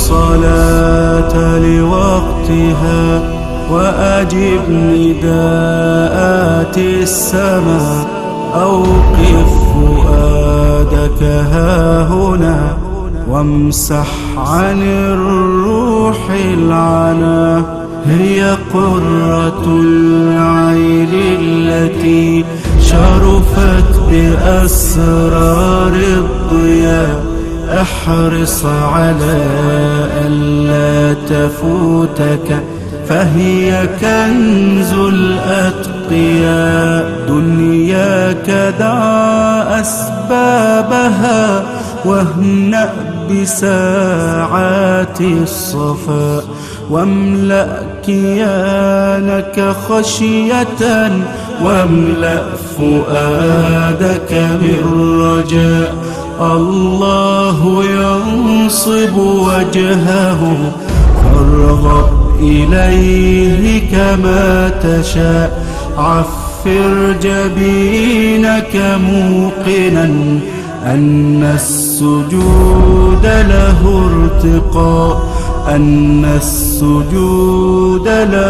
الصلاة لوقتها وأجب نداءات السماء. أوقف فؤادك هاهنا وامسح عن الروح العنا. هي قرة العين التي شرفت بأسرار الضياء. احرص على ألا تفوتك فهي كنز الأتقياء. دنياك دع أسبابها واهنأ بساعات الصفاء. واملأ كيانك خشية واملأ فؤادك بالرجاء. الله ينصب وجهه فارغب إليه كما تشاء. عفر جبينك موقنا أن السجود له ارتقاء. أن السجود له